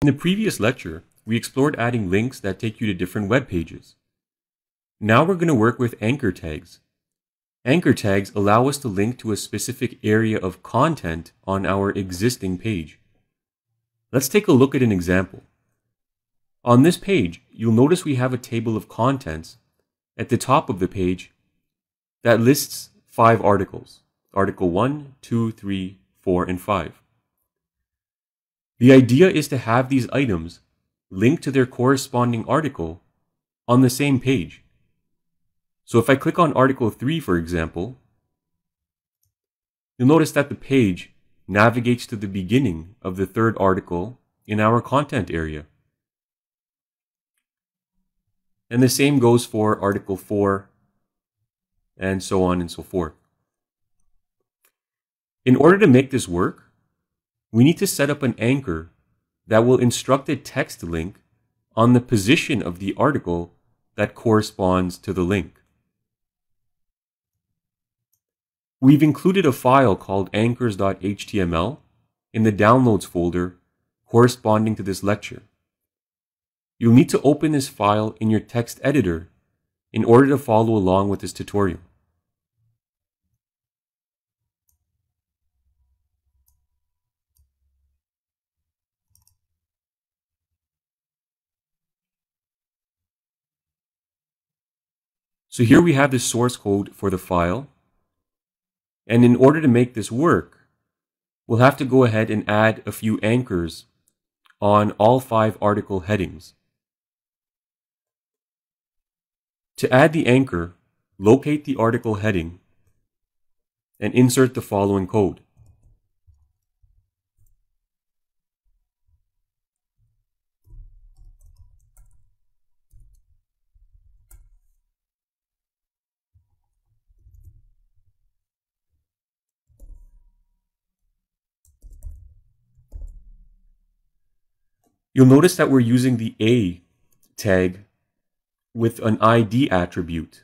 In the previous lecture, we explored adding links that take you to different web pages. Now we're going to work with anchor tags. Anchor tags allow us to link to a specific area of content on our existing page. Let's take a look at an example. On this page, you'll notice we have a table of contents at the top of the page that lists 5 articles. Article 1, 2, 3, 4, and 5. The idea is to have these items linked to their corresponding article on the same page. So if I click on Article 3, for example, you'll notice that the page navigates to the beginning of the 3rd article in our content area. And the same goes for Article 4, and so on and so forth. In order to make this work, we need to set up an anchor that will instruct a text link on the position of the article that corresponds to the link. We've included a file called anchors.html in the downloads folder corresponding to this lecture. You'll need to open this file in your text editor in order to follow along with this tutorial. So here we have the source code for the file. And in order to make this work, we'll have to go ahead and add a few anchors on all 5 article headings. To add the anchor, locate the article heading and insert the following code. You'll notice that we're using the A tag with an ID attribute.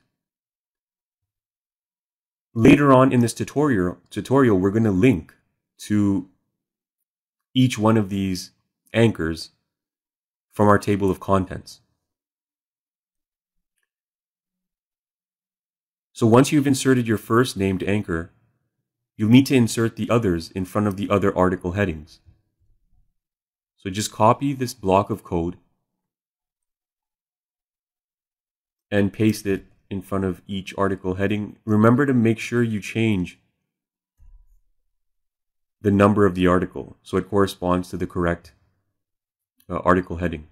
Later on in this tutorial, we're going to link to each one of these anchors from our table of contents. So once you've inserted your first named anchor, you'll need to insert the others in front of the other article headings. So just copy this block of code and paste it in front of each article heading. Remember to make sure you change the number of the article so it corresponds to the correct article heading.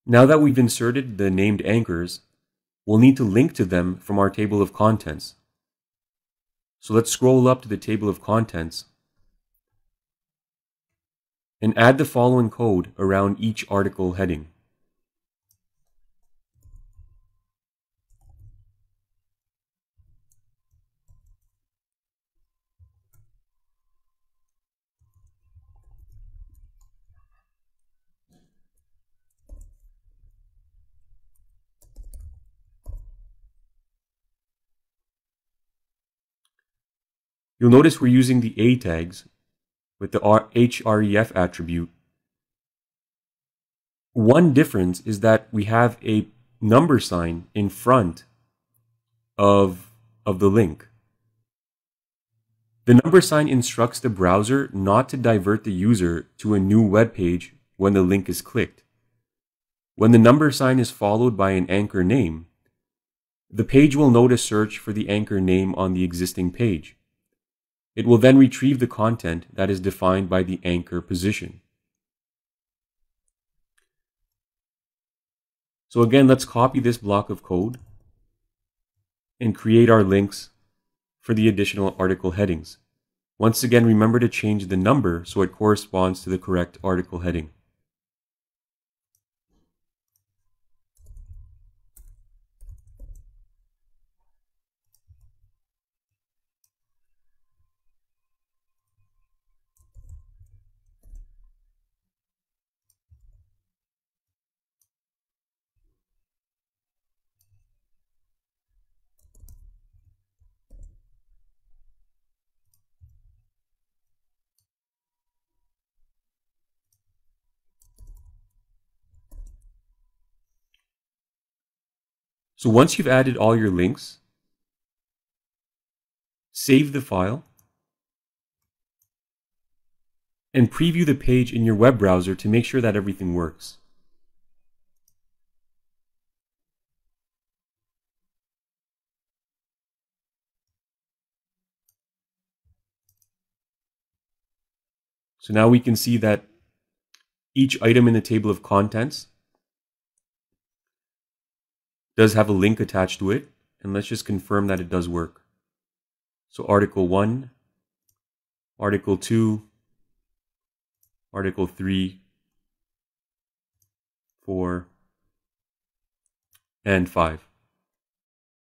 Now that we've inserted the named anchors, we'll need to link to them from our table of contents. So let's scroll up to the table of contents and add the following code around each article heading. You'll notice we're using the A tags with the href attribute. One difference is that we have a number sign in front of the link. The number sign instructs the browser not to divert the user to a new web page when the link is clicked. When the number sign is followed by an anchor name, the page will note a search for the anchor name on the existing page. It will then retrieve the content that is defined by the anchor position. So again, let's copy this block of code and create our links for the additional article headings. Once again, remember to change the number so it corresponds to the correct article heading. So once you've added all your links, save the file and preview the page in your web browser to make sure that everything works. So now we can see that each item in the table of contents does have a link attached to it, and let's just confirm that it does work. So Article 1, Article 2, Article 3, 4, and 5.